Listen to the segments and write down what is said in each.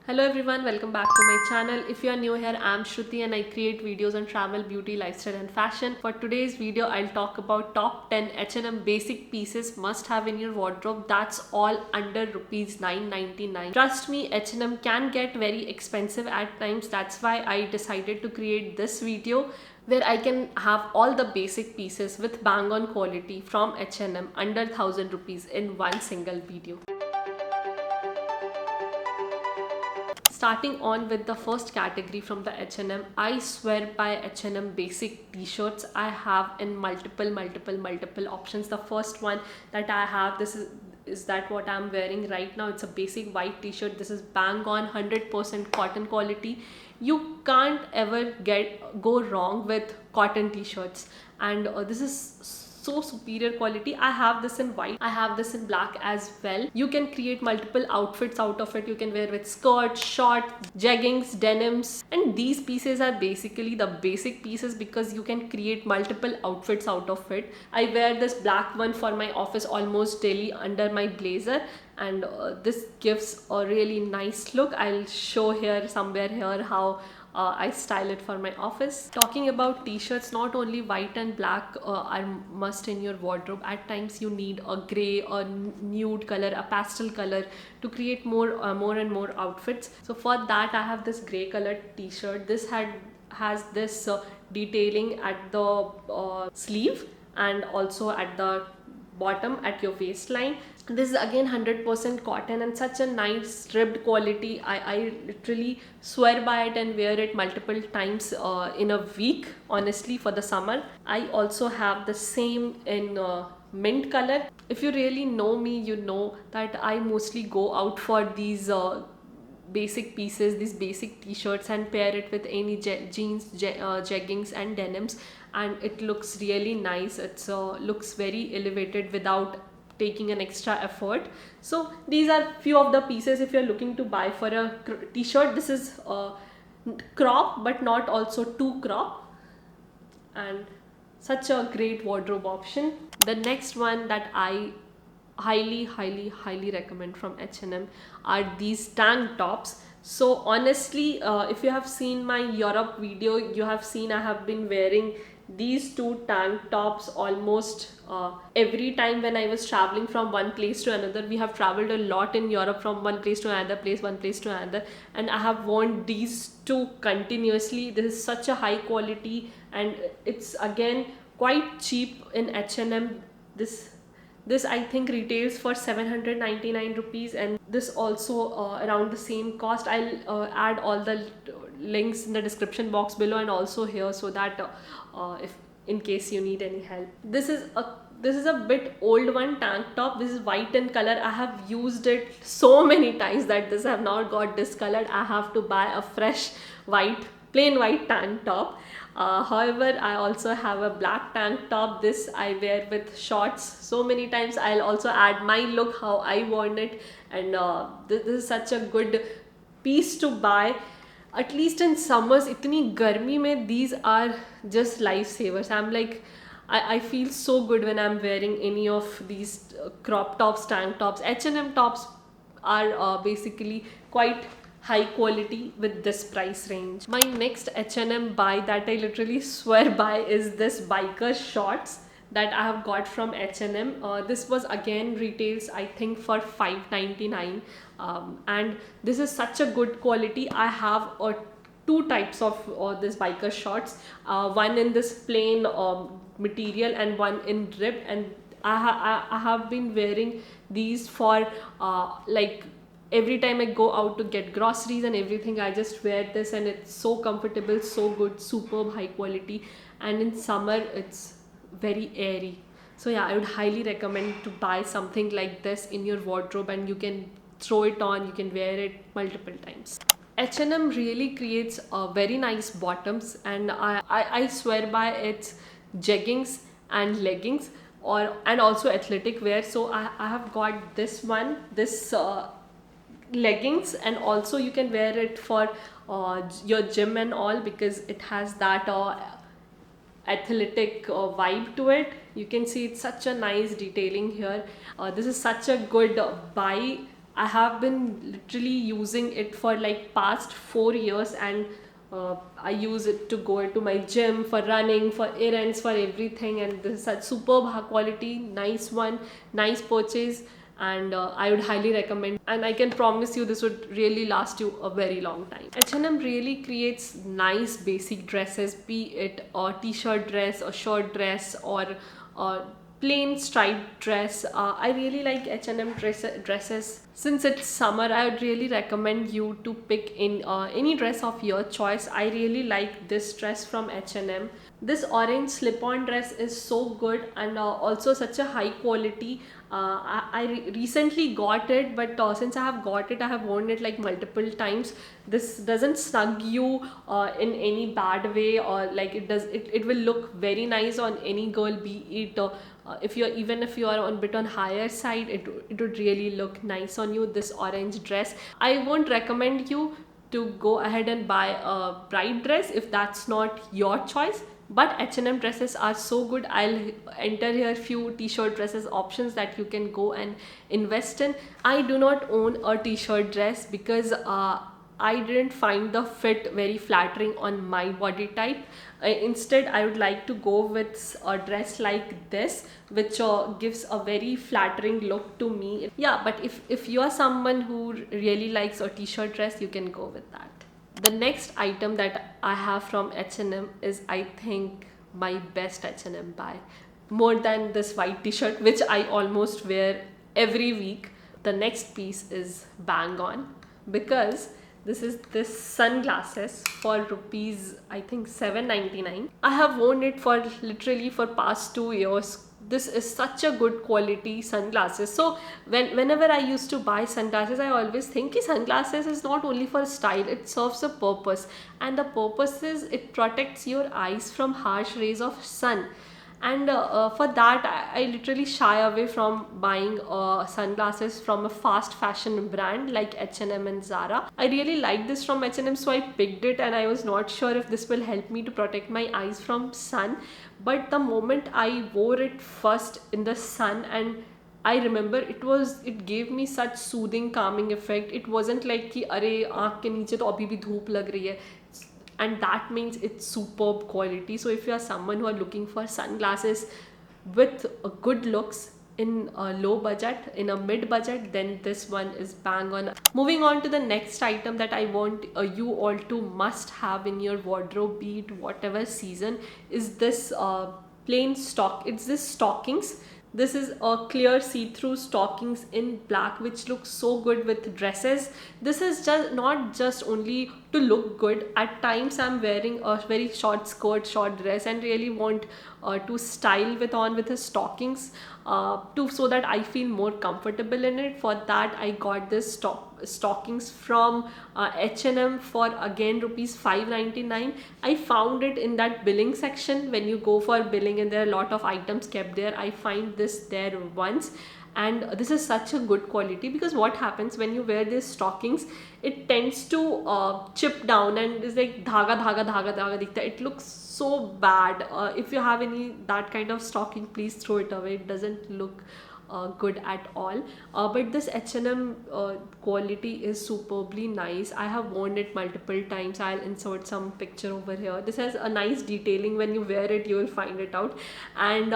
Hello everyone, welcome back to my channel. If you are new here, I'm Shruti and I create videos on travel, beauty, lifestyle and fashion. For today's video, I'll talk about top 10 H&M basic pieces must have in your wardrobe. That's all under rupees 999. Trust me, H&M can get very expensive at times. That's why I decided to create this video where I can have all the basic pieces with bang on quality from H&M under 1000 rupees in one single video. Starting on with the first category from the H&M, I swear by H&M basic t-shirts. I have in multiple options. The first one that I have, this is that what I'm wearing right now. It's a basic white t-shirt. This is bang on 100% cotton quality. You can't ever go wrong with cotton t-shirts, and this is so superior quality. I have this in white, I have this in black as well. You can create multiple outfits out of it. You can wear with skirts, shorts, jeggings, denims, and these pieces are basically the basic pieces because you can create multiple outfits out of it. I wear this black one for my office almost daily under my blazer, and this gives a really nice look. I'll show here somewhere here how I style it for my office. Talking about t-shirts, not only white and black are must in your wardrobe. At times you need a gray, a nude color, a pastel color to create more and more outfits. So for that I have this gray colored t-shirt. This has this detailing at the sleeve and also at the bottom at your waistline. This is again 100% cotton and such a nice ribbed quality. I literally swear by it and wear it multiple times in a week, honestly, for the summer. I also have the same in mint color. If you really know me, you know that I mostly go out for these basic pieces, these basic t-shirts, and pair it with any jeans, jeggings and denims, and it looks really nice. It's looks very elevated without taking an extra effort. So these are few of the pieces if you're looking to buy for a t-shirt. This is crop but not also too crop, and such a great wardrobe option. The next one that I highly recommend from H&M are these tank tops. So honestly, if you have seen my Europe video, you have seen I have been wearing these two tank tops almost every time when I was traveling from one place to another. We have traveled a lot in Europe, from one place to another place, one place to another, and I have worn these two continuously. This is such a high quality and it's again quite cheap in H&M. This I think retails for 799 rupees, and this also around the same cost. I'll add all the links in the description box below and also here, so that if in case you need any help. This is a bit old one tank top. This is white in color. I have used it so many times that this have now got discolored. I have to buy a fresh plain white tank top. However, I also have a black tank top. This I wear with shorts so many times. I'll also add my look, how I worn it, and this is such a good piece to buy. At least in summers, itni garmi mein these are just lifesavers. I'm like, I feel so good when I'm wearing any of these crop tops, tank tops. H&M tops are basically quite high quality with this price range. My next H&M buy that I literally swear by is this biker shorts that I have got from H&M. This was again retails I think for 599, and this is such a good quality. I have two types of this biker shorts, one in this plain material and one in ribbed, and I have been wearing these for like every time I go out to get groceries and everything. I just wear this and it's so comfortable, so good, superb high quality, and in summer it's very airy. So yeah, I would highly recommend to buy something like this in your wardrobe, and you can throw it on, you can wear it multiple times. H&M really creates very nice bottoms, and I swear by its jeggings and leggings and also athletic wear. So I have got this one, this leggings, and also you can wear it for your gym and all because it has that athletic vibe to it. You can see it's such a nice detailing here. This is such a good buy I have been literally using it for like past 4 years, and I use it to go to my gym, for running, for errands, for everything. And this is such superb high quality, nice one, nice purchase, and I would highly recommend. And I can promise you this would really last you a very long time. H&M really creates nice basic dresses, be it a t-shirt dress, a shirt dress, or a plain striped dress. I really like H&M dresses. Since it's summer, I would really recommend you to pick in any dress of your choice. I really like this dress from H&M. This orange slip-on dress is so good, and also such a high quality. I recently got it, but since I have got it, I have worn it like multiple times. This doesn't snug you in any bad way, or like it will look very nice on any girl, be it if you're, even if you are on bit on higher side, it would really look nice on you, this orange dress. I won't recommend you to go ahead and buy a bright dress if that's not your choice, but H&M dresses are so good. I'll enter here few t-shirt dresses options that you can go and invest in. I do not own a t-shirt dress because I didn't find the fit very flattering on my body type. Instead, I would like to go with a dress like this, which gives a very flattering look to me. Yeah, but if you are someone who really likes a t-shirt dress, you can go with that. The next item that I have from H&M is, I think, my best H&M buy. More than this white t-shirt, which I almost wear every week. The next piece is bang on, because this is this sunglasses for rupees, I think, 7.99. I have worn it for literally for past 2 years. This is such a good quality sunglasses. So whenever I used to buy sunglasses, I always think ki sunglasses is not only for style, it serves a purpose, and the purpose is it protects your eyes from harsh rays of sun. And for that, I literally shy away from buying sunglasses from a fast fashion brand like H&M and Zara. I really like this from H&M, so I picked it, and I was not sure if this will help me to protect my eyes from sun. But the moment I wore it first in the sun, and I remember it gave me such soothing, calming effect. It wasn't like कि अरे आँख के नीचे तो अभी भी धूप लग रही है, and that means it's superb quality. So if you are someone who are looking for sunglasses with good looks in a low budget, in a mid budget, then this one is bang on. Moving on to the next item that I want you all to must have in your wardrobe, be it whatever season, is this it's this stockings. This is a clear see-through stockings in black, which looks so good with dresses. This is just not just only to look good. At times I'm wearing a very short skirt, short dress, and really want to style with a stockings so that I feel more comfortable in it. For that, I got this stockings from H&M for again rupees 5.99. I found it in that billing section. When you go for billing and there are a lot of items kept there, I find this there once. And this is such a good quality, because what happens when you wear these stockings, it tends to chip down and it's like dhaga dhaga dhaga dhaga dikhta. It looks so bad. If you have any that kind of stocking, please throw it away. It doesn't look good at all. But this H&M quality is superbly nice. I have worn it multiple times. I'll insert some picture over here. This has a nice detailing. When you wear it, you will find it out. And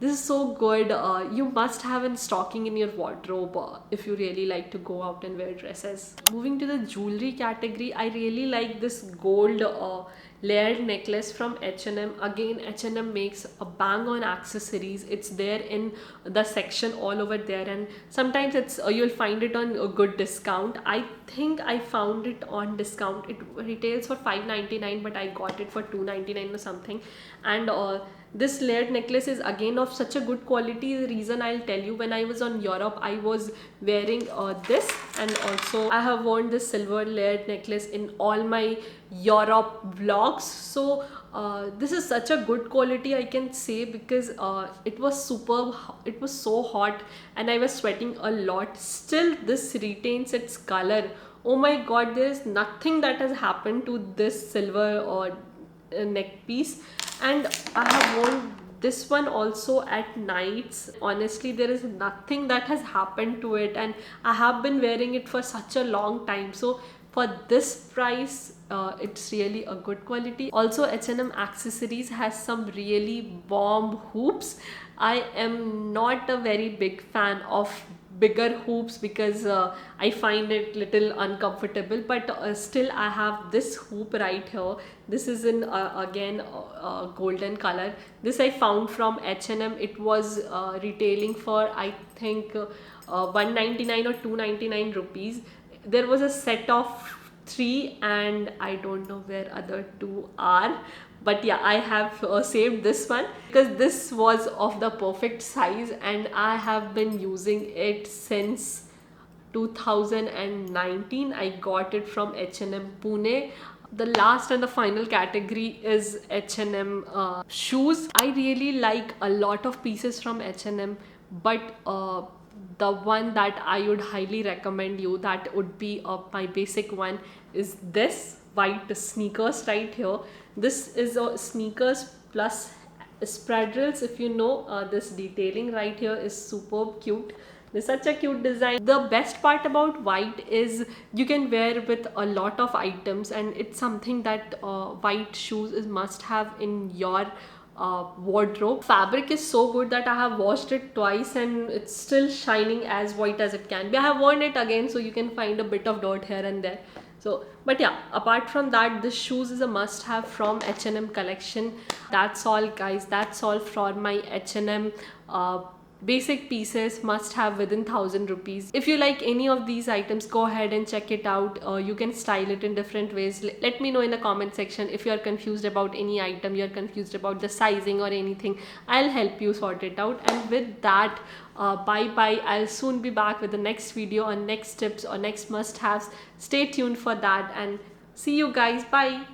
this is so good. You must have a stocking in your wardrobe if you really like to go out and wear dresses. Moving to the jewelry category, I really like this gold layered necklace from H&M. Again, H&M makes a bang on accessories. It's there in the section all over there, and sometimes it's you'll find it on a good discount. I think I found it on discount. It retails for 5.99, but I got it for 2.99 or something. And this layered necklace is again of such a good quality. The reason I'll tell you, when I was on Europe, I was wearing this, and also I have worn this silver layered necklace in all my Europe vlogs. So this is such a good quality, I can say, because it was superb. It was so hot and I was sweating a lot. Still, this retains its color. Oh my god, there is nothing that has happened to this silver or neck piece. And I have worn this one also at nights. Honestly, there is nothing that has happened to it, and I have been wearing it for such a long time. So for this price, it's really a good quality. Also, H&M accessories has some really bomb hoops. I am not a very big fan of bigger hoops because I find it little uncomfortable, but still I have this hoop right here. This is in again golden color. This I found from H&M. It was retailing for, I think, 199 or 299 rupees. There was a set of three, and I don't know where other two are, but yeah, I have saved this one because this was of the perfect size, and I have been using it since 2019. I got it from H&M Pune. The last and the final category is H&M shoes. I really like a lot of pieces from H&M, but the one that I would highly recommend you, that would be my basic one, is this white sneakers right here. This is a sneakers plus spreadrels. If you know, this detailing right here is superb cute. There's such a cute design. The best part about white is you can wear with a lot of items, and it's something that white shoes is must have in your wardrobe. Fabric is so good that I have washed it twice and it's still shining as white as it can be. I have worn it again, so you can find a bit of dirt here and there. So, but yeah, apart from that, this shoes is a must have from H&M collection. That's all, guys. That's all for my H&M basic pieces must have within 1000 rupees. If you like any of these items, go ahead and check it out. You can style it in different ways. Let me know in the comment section if you are confused about any item, you are confused about the sizing or anything. I'll help you sort it out. And with that, bye bye. I'll soon be back with the next video on next tips or next must haves. Stay tuned for that, and see you guys. Bye.